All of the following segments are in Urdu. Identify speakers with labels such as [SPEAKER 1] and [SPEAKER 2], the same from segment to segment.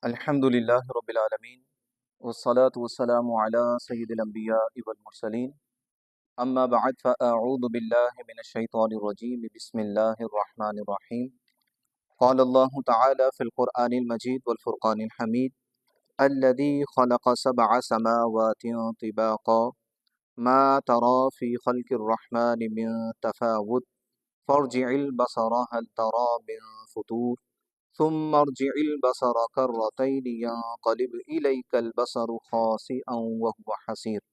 [SPEAKER 1] الحمد للہ رب العالمین والصلاة والسلام علی سید الانبیاء والمرسلین اما بعد فاعوذ باللہ من الشیطان الرجیم بسم اللہ الرحمن الرحیم قال اللہ تعالی فی القرآن المجید والفرقان الحمید الذی خلق سبع سماوات طباقا ما ترى في خلق الرحمن من تفاوت فارجع البصر هل ترى من فطور ثم ارجع البصر كرتين ينقلب إليك البصر خاسئا وهو حسير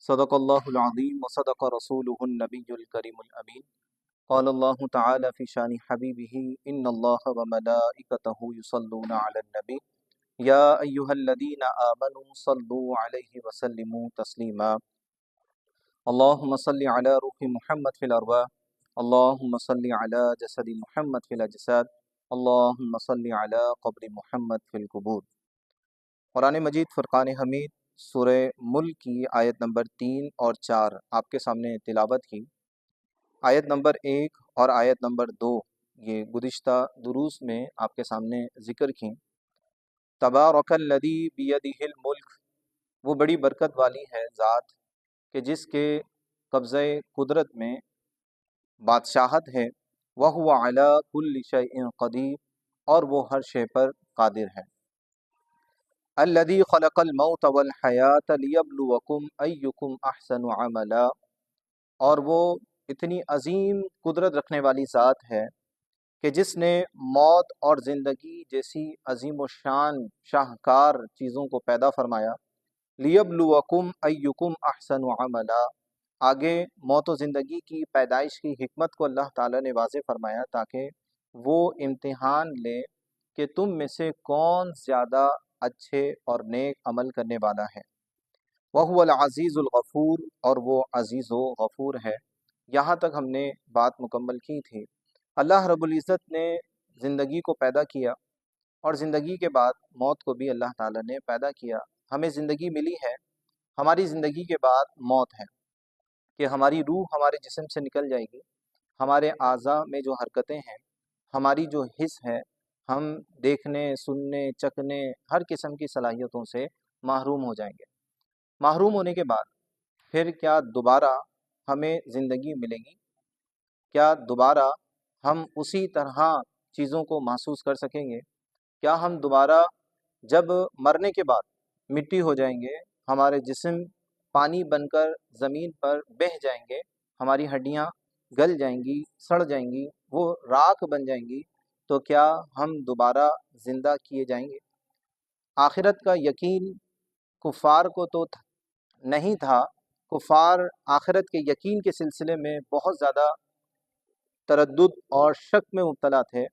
[SPEAKER 1] صدق الله العظيم وصدق رسوله النبي الكريم الأمين قال الله تعالى في شان حبيبه إن الله وملائكته يصلون على النبي يا أيها الذين آمنوا صلوا عليه وسلموا تسليما اللهم صل على روح محمد في الأرواح اللهم صل على جسد محمد في الأجساد اللہم صلی علی قبر محمد فی القبور۔ قرآن مجید فرقان حمید سورہ ملک کی آیت نمبر 3 اور 4 آپ کے سامنے تلاوت کی۔ آیت نمبر 1 اور آیت نمبر 2 یہ گزشتہ دروس میں آپ کے سامنے ذکر کی۔ تبارک الذی بیدہ الملک، وہ بڑی برکت والی ہے ذات کہ جس کے قبضہ قدرت میں بادشاہت ہے، وَهُوَ عَلَى كُلِّ شَيْءٍ قَدِيرٌ، اور وہ ہر شے پر قادر ہے۔ الَّذِي خَلَقَ الْمَوْتَ وَالْحَيَاةَ لِيَبْلُوَكُمْ أَيُّكُمْ أَحْسَنُ عَمَلًا، اور وہ اتنی عظیم قدرت رکھنے والی ذات ہے کہ جس نے موت اور زندگی جیسی عظیم و شان شاہکار چیزوں کو پیدا فرمایا۔ لِيَبْلُوَكُمْ أَيُّكُمْ أَحْسَنُ عَمَلًا، آگے موت و زندگی کی پیدائش کی حکمت کو اللہ تعالیٰ نے واضح فرمایا تاکہ وہ امتحان لے کہ تم میں سے کون زیادہ اچھے اور نیک عمل کرنے والا ہے۔ وَهُوَ الْعَزِيزُ الْغَفُورُ، اور وہ عزیز و غفور ہے۔ یہاں تک ہم نے بات مکمل کی تھی۔ اللہ رب العزت نے زندگی کو پیدا کیا اور زندگی کے بعد موت کو بھی اللہ تعالیٰ نے پیدا کیا۔ ہمیں زندگی ملی ہے، ہماری زندگی کے بعد موت ہے کہ ہماری روح ہمارے جسم سے نکل جائے گی، ہمارے اعضاء میں جو حرکتیں ہیں، ہماری جو حس ہے، ہم دیکھنے، سننے، چکھنے، ہر قسم کی صلاحیتوں سے محروم ہو جائیں گے۔ محروم ہونے کے بعد پھر کیا دوبارہ ہمیں زندگی ملے گی؟ کیا دوبارہ ہم اسی طرح چیزوں کو محسوس کر سکیں گے؟ کیا ہم دوبارہ جب مرنے کے بعد مٹی ہو جائیں گے، ہمارے جسم پانی بن کر زمین پر بہہ جائیں گے، ہماری ہڈیاں گل جائیں گی، سڑ جائیں گی، وہ راکھ بن جائیں گی، تو کیا ہم دوبارہ زندہ کیے جائیں گے؟ آخرت کا یقین کفار کو تو نہیں تھا۔ کفار آخرت کے یقین کے سلسلے میں بہت زیادہ تردد اور شک میں مبتلا تھے۔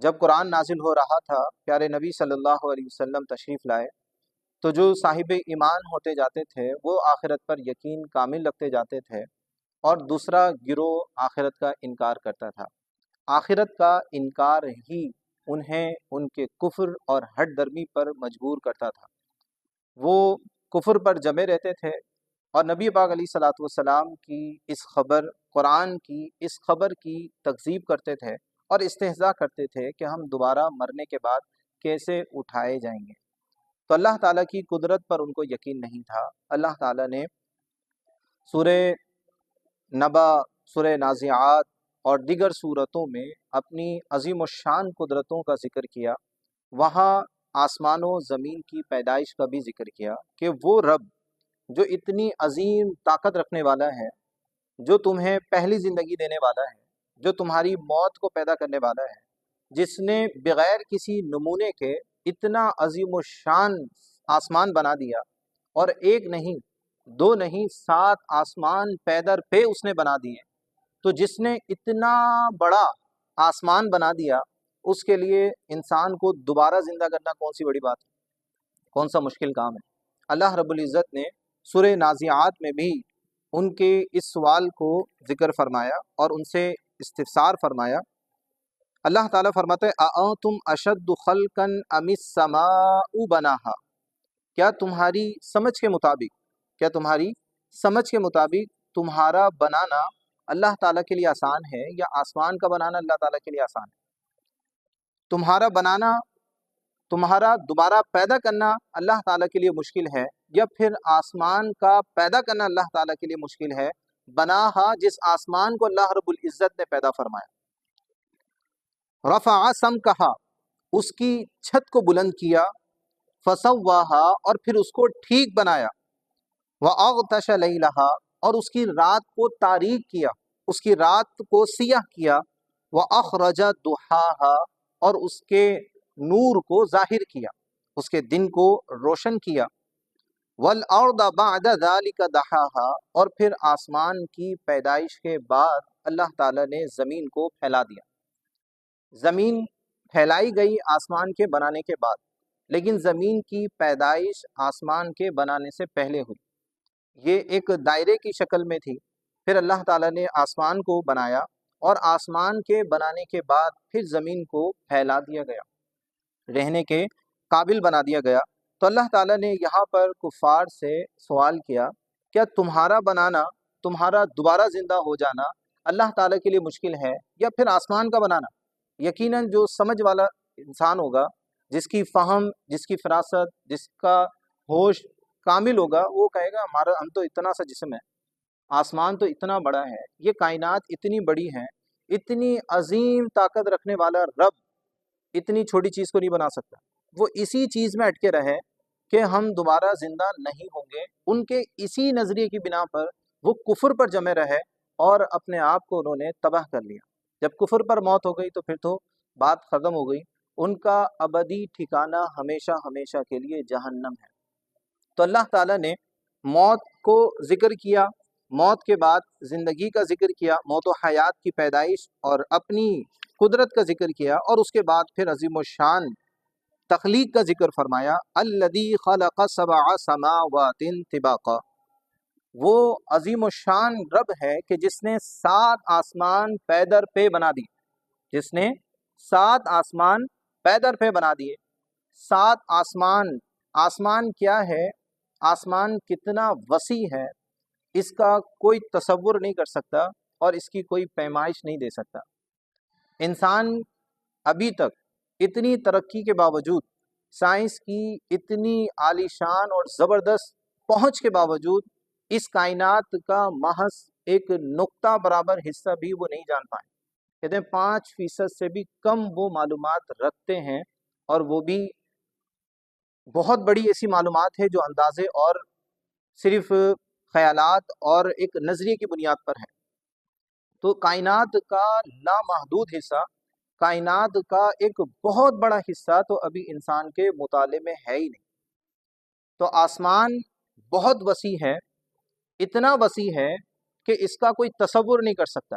[SPEAKER 1] جب قرآن نازل ہو رہا تھا، پیارے نبی صلی اللہ علیہ وسلم تشریف لائے تو جو صاحب ایمان ہوتے جاتے تھے وہ آخرت پر یقین کامل رکھتے جاتے تھے، اور دوسرا گروہ آخرت کا انکار کرتا تھا۔ آخرت کا انکار ہی انہیں ان کے کفر اور ہٹ درمی پر مجبور کرتا تھا۔ وہ کفر پر جمے رہتے تھے اور نبی پاک علیہ الصلوۃ والسلام کی اس خبر، قرآن کی اس خبر کی تکذیب کرتے تھے اور استہزاء کرتے تھے کہ ہم دوبارہ مرنے کے بعد کیسے اٹھائے جائیں گے۔ تو اللہ تعالیٰ کی قدرت پر ان کو یقین نہیں تھا۔ اللہ تعالیٰ نے سورہ نبا، سورہ نازعات اور دیگر صورتوں میں اپنی عظیم الشان قدرتوں کا ذکر کیا۔ وہاں آسمان و زمین کی پیدائش کا بھی ذکر کیا کہ وہ رب جو اتنی عظیم طاقت رکھنے والا ہے، جو تمہیں پہلی زندگی دینے والا ہے، جو تمہاری موت کو پیدا کرنے والا ہے، جس نے بغیر کسی نمونے کے اتنا عظیم الشان آسمان بنا دیا، اور ایک نہیں، دو نہیں، 7 آسمان پے در پے اس نے بنا دیے۔ تو جس نے اتنا بڑا آسمان بنا دیا، اس کے لیے انسان کو دوبارہ زندہ کرنا کون سی بڑی بات ہے، کون سا مشکل کام ہے؟ اللہ رب العزت نے سورہ نازعات میں بھی ان کے اس سوال کو ذکر فرمایا اور ان سے استفسار فرمایا۔ اللہ تعالیٰ فرماتے ہیں اَأَنتُمْ أَشَدُّ خَلْقًا أَمِ السَّمَاءُ بَنَاهَا، کیا تمہاری سمجھ کے مطابق تمہارا بنانا اللہ تعالیٰ کے لیے آسان ہے، یا آسمان کا بنانا اللہ تعالیٰ کے لیے آسان ہے؟ تمہارا بنانا تمہارا دوبارہ پیدا کرنا اللہ تعالیٰ کے لیے مشکل ہے، یا پھر آسمان کا پیدا کرنا اللہ تعالیٰ کے لیے مشکل ہے؟ بناہا، جس آسمان کو اللہ رب العزت نے پیدا فرمایا، رفع سمکہا، اس کی چھت کو بلند کیا، فسواہا، اور پھر اس کو ٹھیک بنایا، وَأَغْطَشَ لَيْلَهَا، اور اس کی رات کو تاریک کیا، اس کی رات کو سیاہ کیا، وَأَخْرَجَ ضُحَاهَا، اور اس کے نور کو ظاہر کیا، اس کے دن کو روشن کیا، وَالْأَرْضَ بَعْدَ ذَلِكَ دَحَاهَا، اور پھر آسمان کی پیدائش کے بعد اللہ تعالیٰ نے زمین کو پھیلا دیا۔ زمین پھیلائی گئی آسمان کے بنانے کے بعد، لیکن زمین کی پیدائش آسمان کے بنانے سے پہلے ہوئی۔ یہ ایک دائرے کی شکل میں تھی، پھر اللہ تعالیٰ نے آسمان کو بنایا، اور آسمان کے بنانے کے بعد پھر زمین کو پھیلا دیا گیا، رہنے کے قابل بنا دیا گیا۔ تو اللہ تعالیٰ نے یہاں پر کفار سے سوال کیا، کیا تمہارا بنانا، تمہارا دوبارہ زندہ ہو جانا اللہ تعالیٰ کے لیے مشکل ہے، یا پھر آسمان کا بنانا؟ یقیناً جو سمجھ والا انسان ہوگا، جس کی فہم، جس کی فراست، جس کا ہوش کامل ہوگا، وہ کہے گا ہم تو اتنا سا جسم ہے، آسمان تو اتنا بڑا ہے، یہ کائنات اتنی بڑی ہے، اتنی عظیم طاقت رکھنے والا رب اتنی چھوٹی چیز کو نہیں بنا سکتا۔ وہ اسی چیز میں اٹکے رہے کہ ہم دوبارہ زندہ نہیں ہوں گے، ان کے اسی نظریے کی بنا پر وہ کفر پر جمے رہے، اور اپنے آپ کو انہوں نے تباہ کر لیا۔ جب کفر پر موت ہو گئی تو پھر تو بات ختم ہو گئی، ان کا ابدی ٹھکانہ ہمیشہ ہمیشہ کے لیے جہنم ہے۔ تو اللہ تعالیٰ نے موت کو ذکر کیا، موت کے بعد زندگی کا ذکر کیا، موت و حیات کی پیدائش اور اپنی قدرت کا ذکر کیا، اور اس کے بعد پھر عظیم الشان تخلیق کا ذکر فرمایا۔ الذی خلق سبع سماوات طباقا، وہ عظیم الشان رب ہے کہ جس نے 7 آسمان پے در پہ بنا دیے، جس نے 7 آسمان پے در پہ بنا دیے۔ 7 آسمان، آسمان کیا ہے، آسمان کتنا وسیع ہے، اس کا کوئی تصور نہیں کر سکتا، اور اس کی کوئی پیمائش نہیں دے سکتا۔ انسان ابھی تک اتنی ترقی کے باوجود، سائنس کی اتنی عالی شان اور زبردست پہنچ کے باوجود، اس کائنات کا محض ایک نقطہ برابر حصہ بھی وہ نہیں جان پائے۔ کہتے ہیں 5% سے بھی کم وہ معلومات رکھتے ہیں، اور وہ بھی بہت بڑی ایسی معلومات ہے جو اندازے اور صرف خیالات اور ایک نظریے کی بنیاد پر ہے۔ تو کائنات کا لامحدود حصہ، کائنات کا ایک بہت بڑا حصہ تو ابھی انسان کے مطالعے میں ہے ہی نہیں۔ تو آسمان بہت وسیع ہے، اتنا وسیع ہے کہ اس کا کوئی تصور نہیں کر سکتا۔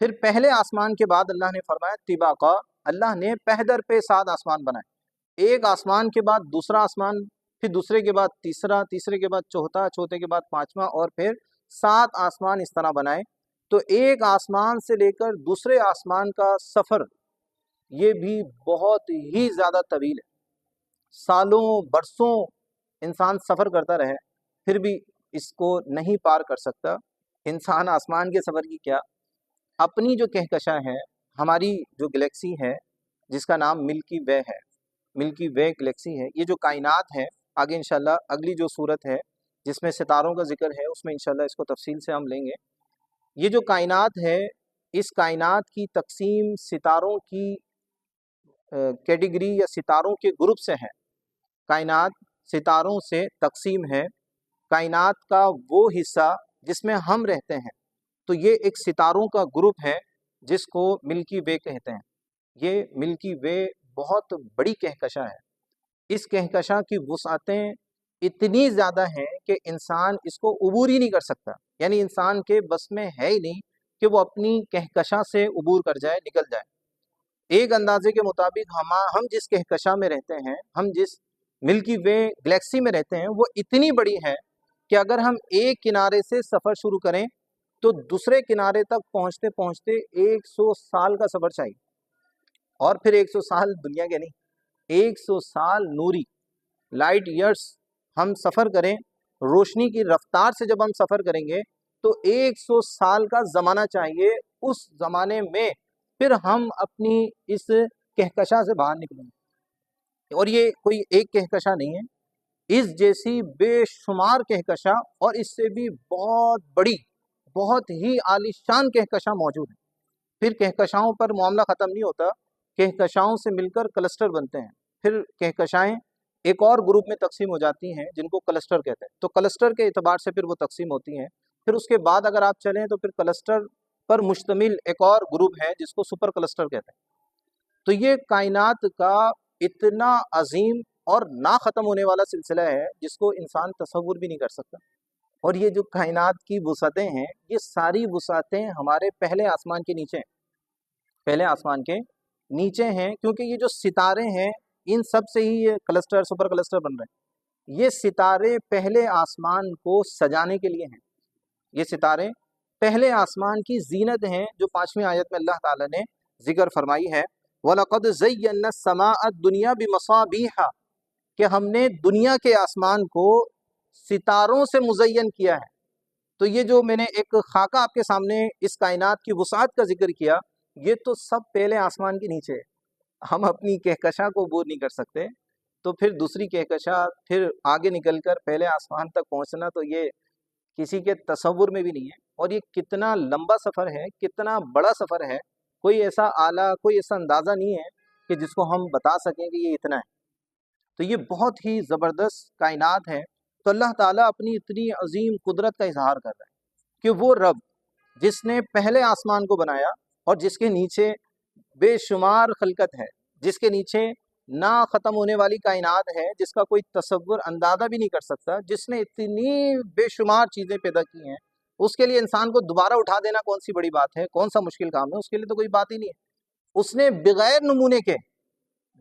[SPEAKER 1] پھر پہلے آسمان کے بعد اللہ نے فرمایا طباقا، اللہ نے پہ در پہ 7 آسمان بنائے، ایک آسمان کے بعد دوسرا آسمان، پھر دوسرے کے بعد تیسرا، تیسرے کے بعد چوتھا، چوتھے کے بعد 5واں، اور پھر 7 آسمان اس طرح بنائے۔ تو ایک آسمان سے لے کر دوسرے آسمان کا سفر یہ بھی بہت ہی زیادہ طویل ہے، سالوں برسوں انسان سفر کرتا رہے پھر بھی اس کو نہیں پار کر سکتا۔ انسان آسمان کے سفر کی کیا، اپنی جو کہکشاں ہے، ہماری جو گلیکسی ہے جس کا نام ملکی وے ہے، ملکی وے گلیکسی ہے، یہ جو کائنات ہے، آگے انشاءاللہ اگلی جو صورت ہے جس میں ستاروں کا ذکر ہے اس میں انشاءاللہ اس کو تفصیل سے ہم لیں گے۔ یہ جو کائنات ہے، اس کائنات کی تقسیم ستاروں کی کیٹیگری یا ستاروں کے گروپ سے ہے۔ کائنات ستاروں سے تقسیم ہے۔ کائنات کا وہ حصہ جس میں ہم رہتے ہیں، تو یہ ایک ستاروں کا گروپ ہے جس کو ملکی وے کہتے ہیں۔ یہ ملکی وے بہت بڑی کہکشاں ہے، اس کہکشاں کی وسعتیں اتنی زیادہ ہیں کہ انسان اس کو عبور ہی نہیں کر سکتا، یعنی انسان کے بس میں ہے ہی نہیں کہ وہ اپنی کہکشاں سے عبور کر جائے، نکل جائے۔ ایک اندازے کے مطابق ہم جس کہکشاں میں رہتے ہیں، ہم جس ملکی وے گلیکسی میں رہتے ہیں، وہ اتنی بڑی ہے کہ اگر ہم ایک کنارے سے سفر شروع کریں تو دوسرے کنارے تک پہنچتے پہنچتے 100 سال کا سفر چاہیے، اور پھر 100 سال دنیا کے نہیں، 100 سال نوری لائٹ ایئرس ہم سفر کریں، روشنی کی رفتار سے جب ہم سفر کریں گے تو 100 سال کا زمانہ چاہیے، اس زمانے میں پھر ہم اپنی اس کہکشاں سے باہر نکلیں گے۔ اور یہ کوئی ایک کہکشاں نہیں ہے، اس جیسی بے شمار کہکشاں اور اس سے بھی بہت بڑی، بہت ہی عالیشان کہکشاں موجود ہیں۔ پھر کہکشاؤں پر معاملہ ختم نہیں ہوتا، کہکشاؤں سے مل کر کلسٹر بنتے ہیں، پھر کہکشائیں ایک اور گروپ میں تقسیم ہو جاتی ہیں جن کو کلسٹر کہتے ہیں، تو کلسٹر کے اعتبار سے پھر وہ تقسیم ہوتی ہیں۔ پھر اس کے بعد اگر آپ چلیں تو پھر کلسٹر پر مشتمل ایک اور گروپ ہے جس کو سپر کلسٹر کہتے ہیں۔ تو یہ کائنات کا اتنا عظیم اور نہ ختم ہونے والا سلسلہ ہے جس کو انسان تصور بھی نہیں کر سکتا۔ اور یہ جو کائنات کی وسعتیں ہیں، یہ ساری وسعتیں ہمارے پہلے آسمان کے نیچے ہیں، پہلے آسمان کے نیچے ہیں، کیونکہ یہ جو ستارے ہیں ان سب سے ہی یہ کلسٹر، سپر کلسٹر بن رہے ہیں۔ یہ ستارے پہلے آسمان کو سجانے کے لیے ہیں، یہ ستارے پہلے آسمان کی زینت ہیں، جو 5ویں آیت میں اللہ تعالیٰ نے ذکر فرمائی ہے، وَلَقَدْ زَيَّنَّا السَّمَاءَ الدُّنْيَا بِمَصَابِيحَ، کہ ہم نے دنیا کے آسمان کو ستاروں سے مزین کیا ہے۔ تو یہ جو میں نے ایک خاکہ آپ کے سامنے اس کائنات کی وسعت کا ذکر کیا، یہ تو سب پہلے آسمان کے نیچے ہے، ہم اپنی کہکشاں کو عبور نہیں کر سکتے، تو پھر دوسری کہکشاں، پھر آگے نکل کر پہلے آسمان تک پہنچنا تو یہ کسی کے تصور میں بھی نہیں ہے۔ اور یہ کتنا لمبا سفر ہے، کتنا بڑا سفر ہے، کوئی ایسا آلہ، کوئی ایسا اندازہ نہیں ہے کہ جس کو ہم بتا سکیں کہ یہ اتنا ہے۔ تو یہ بہت ہی زبردست کائنات ہے۔ تو اللہ تعالیٰ اپنی اتنی عظیم قدرت کا اظہار کر رہا ہے کہ وہ رب جس نے پہلے آسمان کو بنایا اور جس کے نیچے بے شمار خلقت ہے، جس کے نیچے نہ ختم ہونے والی کائنات ہے، جس کا کوئی تصور اندازہ بھی نہیں کر سکتا، جس نے اتنی بے شمار چیزیں پیدا کی ہیں، اس کے لیے انسان کو دوبارہ اٹھا دینا کون سی بڑی بات ہے، کون سا مشکل کام ہے، اس کے لیے تو کوئی بات ہی نہیں ہے۔ اس نے بغیر نمونے کے،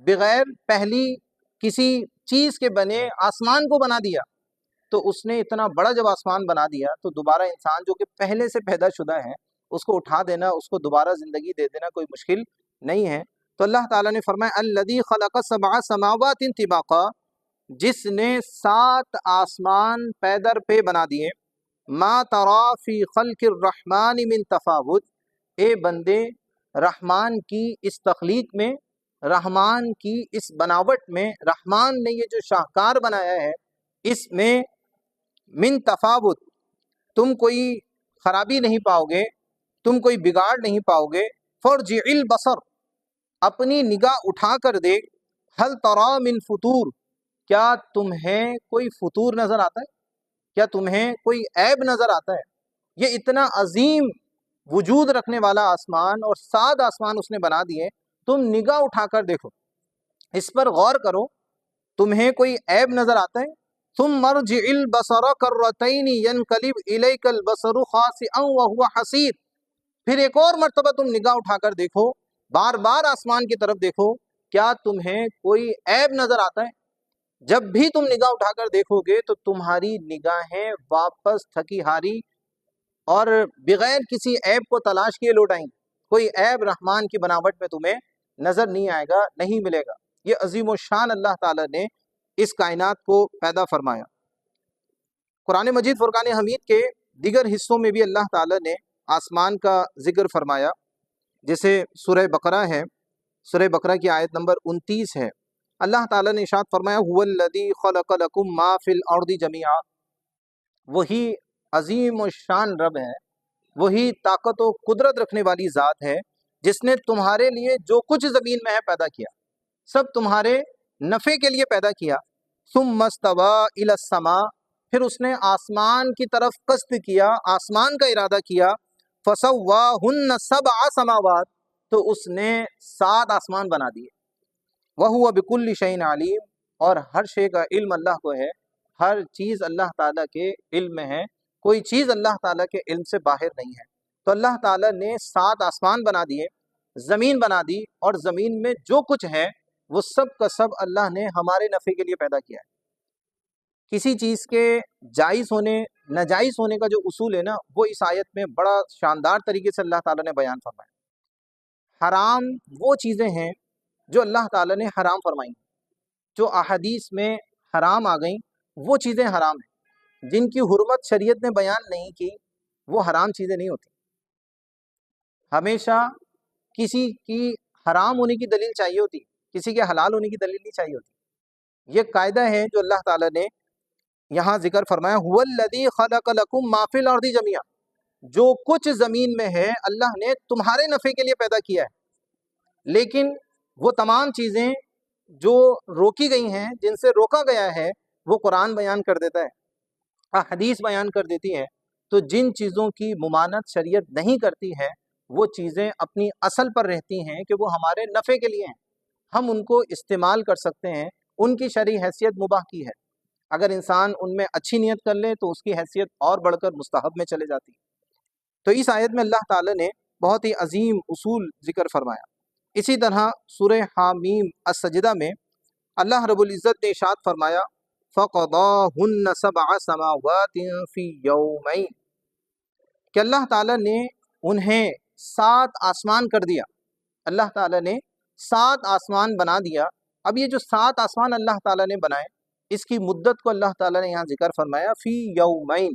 [SPEAKER 1] بغیر پہلی کسی چیز کے بنے آسمان کو بنا دیا۔ تو اس نے اتنا بڑا جب آسمان بنا دیا تو دوبارہ انسان جو کہ پہلے سے پیدا شدہ ہے اس کو اٹھا دینا، اس کو دوبارہ زندگی دے دینا کوئی مشکل نہیں ہے۔ تو اللہ تعالیٰ نے فرمایا الذی خلق 7 سماوات طباقا، جس نے 7 آسمان پے در پہ بنا دیے، ما ترا فی خلق الرحمن من تفاوت، اے بندے رحمان کی اس تخلیق میں، رحمان کی اس بناوٹ میں، رحمان نے یہ جو شاہکار بنایا ہے اس میں من تفاوت، تم کوئی خرابی نہیں پاؤ گے، تم کوئی بگاڑ نہیں پاؤ گے۔ فرجع البصر، اپنی نگاہ اٹھا کر دیکھ، هل ترى من فطور، کیا تمہیں کوئی فطور نظر آتا ہے، کیا تمہیں کوئی عیب نظر آتا ہے؟ یہ اتنا عظیم وجود رکھنے والا آسمان اور 7 آسمان اس نے بنا دیے، تم نگاہ اٹھا کر دیکھو، اس پر غور کرو، تمہیں کوئی عیب نظر آتا ہے؟ ثم ارجع البصر کرتین ينقلب الیک البصر خاسئا وهو حسیر، پھر ایک اور مرتبہ تم نگاہ اٹھا کر دیکھو، بار بار آسمان کی طرف دیکھو، کیا تمہیں کوئی عیب نظر آتا ہے؟ جب بھی تم نگاہ اٹھا کر دیکھو گے تو تمہاری نگاہیں واپس تھکی ہاری اور بغیر کسی عیب کو تلاش کیے لوٹ آئیں گی، کوئی عیب رحمان کی بناوٹ میں تمہیں نظر نہیں آئے گا، نہیں ملے گا۔ یہ عظیم و شان اللہ تعالیٰ نے اس کائنات کو پیدا فرمایا۔ قرآن مجید فرقان حمید کے دیگر حصوں میں بھی اللہ تعالیٰ نے آسمان کا ذکر فرمایا، جیسے سورہ بقرہ ہے، سورہ بقرہ کی آیت نمبر 29 ہے، اللہ تعالیٰ نے ارشاد فرمایا هو الذی خلق لکم ما فی الارض جمیعا، وہی عظیم و شان رب ہے، وہی طاقت و قدرت رکھنے والی ذات ہے جس نے تمہارے لیے جو کچھ زمین میں ہے پیدا کیا، سب تمہارے نفع کے لیے پیدا کیا۔ ثم استوى الى السماء، پھر اس نے آسمان کی طرف قصد کیا، آسمان کا ارادہ کیا، فسواهن 7 سماوات، تو اس نے 7 آسمان بنا دیے۔ وهو بكل شيء علیم، اور ہر شے کا علم اللہ کو ہے، ہر چیز اللہ تعالیٰ کے علم میں ہے، کوئی چیز اللہ تعالیٰ کے علم سے باہر نہیں ہے۔ تو اللہ تعالیٰ نے 7 آسمان بنا دیے، زمین بنا دی، اور زمین میں جو کچھ ہے وہ سب کا سب اللہ نے ہمارے نفع کے لیے پیدا کیا ہے۔ کسی چیز کے جائز ہونے ناجائز ہونے کا جو اصول ہے نا، وہ اس آیت میں بڑا شاندار طریقے سے اللہ تعالیٰ نے بیان فرمایا۔ حرام وہ چیزیں ہیں جو اللہ تعالیٰ نے حرام فرمائی، جو احادیث میں حرام آ گئیں وہ چیزیں حرام ہیں، جن کی حرمت شریعت نے بیان نہیں کی وہ حرام چیزیں نہیں ہوتی۔ ہمیشہ کسی کی حرام ہونے کی دلیل چاہیے ہوتی، کسی کے حلال ہونے کی دلیل نہیں چاہیے ہوتی۔ یہ قاعدہ ہے جو اللہ تعالیٰ نے یہاں ذکر فرمایا، هو الذی خلق لکم ما فی الارض جميعا، جو کچھ زمین میں ہے اللہ نے تمہارے نفع کے لیے پیدا کیا ہے، لیکن وہ تمام چیزیں جو روکی گئی ہیں، جن سے روکا گیا ہے، وہ قرآن بیان کر دیتا ہے، حدیث بیان کر دیتی ہے۔ تو جن چیزوں کی ممانعت شریعت نہیں کرتی ہے وہ چیزیں اپنی اصل پر رہتی ہیں کہ وہ ہمارے نفع کے لیے ہیں، ہم ان کو استعمال کر سکتے ہیں، ان کی شرعی حیثیت مباح کی ہے۔ اگر انسان ان میں اچھی نیت کر لے تو اس کی حیثیت اور بڑھ کر مستحب میں چلے جاتی ہے۔ تو اس آیت میں اللہ تعالیٰ نے بہت ہی عظیم اصول ذکر فرمایا۔ اسی طرح سورہ حامیم السجدہ میں اللہ رب العزت نے ارشاد فرمایا فَقَضَاهُنَّ سَبْعَ سَمَاوَاتٍ فِي يَوْمَيْنِ، کہ اللہ تعالیٰ نے انہیں 7 آسمان کر دیا، اللہ تعالیٰ نے 7 آسمان بنا دیا۔ اب یہ جو 7 آسمان اللہ تعالیٰ نے بنائے، اس کی مدت کو اللہ تعالیٰ نے یہاں ذکر فرمایا فی یومین،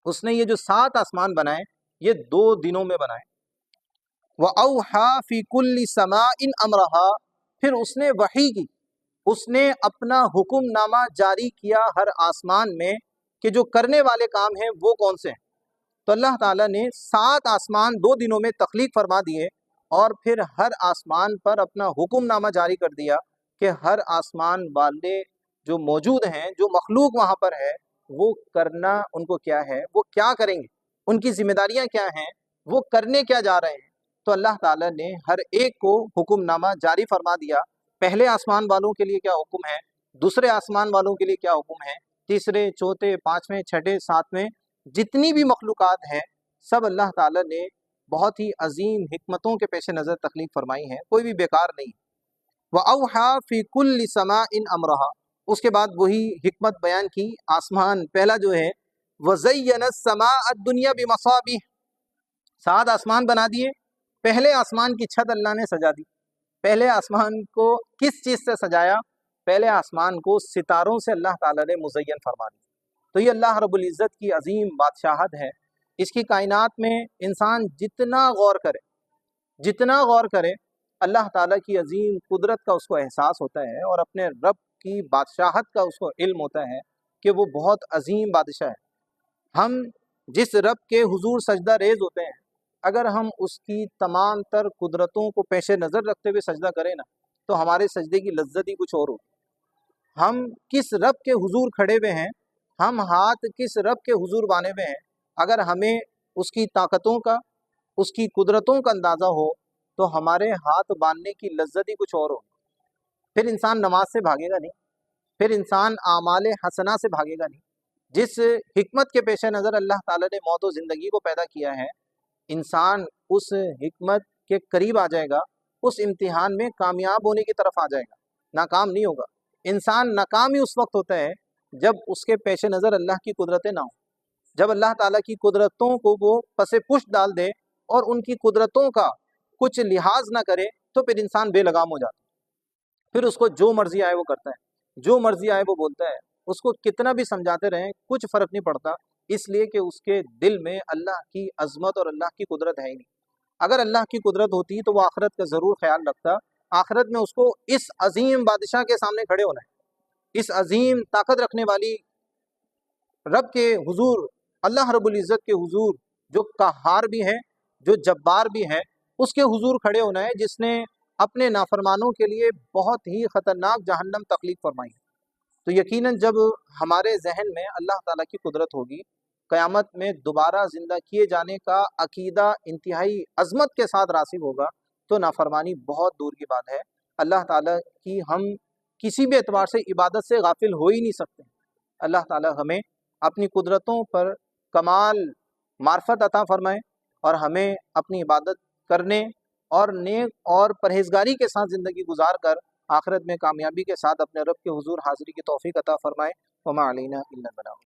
[SPEAKER 1] اس نے یہ جو 7 آسمان بنائے یہ 2 دنوں میں بنائے۔ وَأَوْحَى فِي كُلِّ سَمَاءٍ أَمْرَهَا، پھر اس نے وحی کی، اس نے اپنا حکم نامہ جاری کیا ہر آسمان میں کہ جو کرنے والے کام ہیں وہ کون سے ہیں۔ تو اللہ تعالیٰ نے 7 آسمان 2 دنوں میں تخلیق فرما دیے، اور پھر ہر آسمان پر اپنا حکم نامہ جاری کر دیا کہ ہر آسمان والے جو موجود ہیں، جو مخلوق وہاں پر ہے، وہ کرنا ان کو کیا ہے، وہ کیا کریں گے، ان کی ذمہ داریاں کیا ہیں، وہ کرنے کیا جا رہے ہیں۔ تو اللہ تعالیٰ نے ہر ایک کو حکم نامہ جاری فرما دیا، پہلے آسمان والوں کے لیے کیا حکم ہے، دوسرے آسمان والوں کے لیے کیا حکم ہے، تیسرے، چوتھے، پانچویں، چھٹے، ساتویں، جتنی بھی مخلوقات ہیں سب اللہ تعالیٰ نے بہت ہی عظیم حکمتوں کے پیش نظر تخلیق فرمائی ہیں، کوئی بھی بیکار نہیں۔ وَأَوْحَى فِي كُلِّ سَمَاءٍ أَمْرَهَا، اس کے بعد وہی حکمت بیان کی۔ آسمان پہلا جو ہے وَزَيَّنَ السَّمَاءَ الدُّنْيَا بِمَصَابِيحَ، 7 آسمان بنا دیے۔ پہلے آسمان کی چھت اللہ نے سجا دی۔ پہلے آسمان کو کس چیز سے سجایا؟ پہلے آسمان کو ستاروں سے اللہ تعالیٰ نے مزین فرما دی۔ تو یہ اللہ رب العزت کی عظیم بادشاہت ہے۔ اس کی کائنات میں انسان جتنا غور کرے اللہ تعالیٰ کی عظیم قدرت کا اس کو احساس ہوتا ہے، اور اپنے رب کی بادشاہت کا اس کو علم ہوتا ہے کہ وہ بہت عظیم بادشاہ ہے۔ ہم جس رب کے حضور سجدہ ریز ہوتے ہیں، اگر ہم اس کی تمام تر قدرتوں کو پیش نظر رکھتے ہوئے سجدہ کریں نا، تو ہمارے سجدے کی لذت ہی کچھ اور ہوگی۔ ہم کس رب کے حضور کھڑے ہوئے ہیں، ہم ہاتھ کس رب کے حضور بانے ہوئے ہیں، اگر ہمیں اس کی طاقتوں کا، اس کی قدرتوں کا اندازہ ہو تو ہمارے ہاتھ باندھنے کی لذت ہی کچھ اور ہوگی۔ پھر انسان نماز سے بھاگے گا نہیں، پھر انسان اعمال حسنہ سے بھاگے گا نہیں۔ جس حکمت کے پیش نظر اللہ تعالیٰ نے موت و زندگی کو پیدا کیا ہے، انسان اس حکمت کے قریب آ جائے گا، اس امتحان میں کامیاب ہونے کی طرف آ جائے گا، ناکام نہیں ہوگا۔ انسان ناکام ہی اس وقت ہوتا ہے جب اس کے پیش نظر اللہ کی قدرتیں نہ ہوں، جب اللہ تعالیٰ کی قدرتوں کو وہ پس پشت ڈال دے اور ان کی قدرتوں کا کچھ لحاظ نہ کرے، تو پھر انسان بے لگام ہو جاتا ہے۔ پھر اس کو جو مرضی آئے وہ کرتا ہے، جو مرضی آئے وہ بولتا ہے، اس کو کتنا بھی سمجھاتے رہیں کچھ فرق نہیں پڑتا، اس لیے کہ اس کے دل میں اللہ کی عظمت اور اللہ کی قدرت ہے ہی نہیں۔ اگر اللہ کی قدرت ہوتی تو وہ آخرت کا ضرور خیال رکھتا، آخرت میں اس کو اس عظیم بادشاہ کے سامنے کھڑے ہونا ہے، اس عظیم طاقت رکھنے والی رب کے حضور، اللہ رب العزت کے حضور، جو قہار بھی ہے، جو جبار بھی ہے، اس کے حضور کھڑے ہونا ہے، جس نے اپنے نافرمانوں کے لیے بہت ہی خطرناک جہنم تخلیق فرمائی۔ تو یقیناً جب ہمارے ذہن میں اللہ تعالیٰ کی قدرت ہوگی، قیامت میں دوبارہ زندہ کیے جانے کا عقیدہ انتہائی عظمت کے ساتھ راسخ ہوگا، تو نافرمانی بہت دور کی بات ہے۔ اللہ تعالیٰ کی ہم کسی بھی اعتبار سے عبادت سے غافل ہو ہی نہیں سکتے۔ اللہ تعالیٰ ہمیں اپنی قدرتوں پر کمال معرفت عطا فرمائے، اور ہمیں اپنی عبادت کرنے اور نیک اور پرہیزگاری کے ساتھ زندگی گزار کر آخرت میں کامیابی کے ساتھ اپنے رب کے حضور حاضری کی توفیق عطا فرمائے۔ وما علینا الا البلاغ۔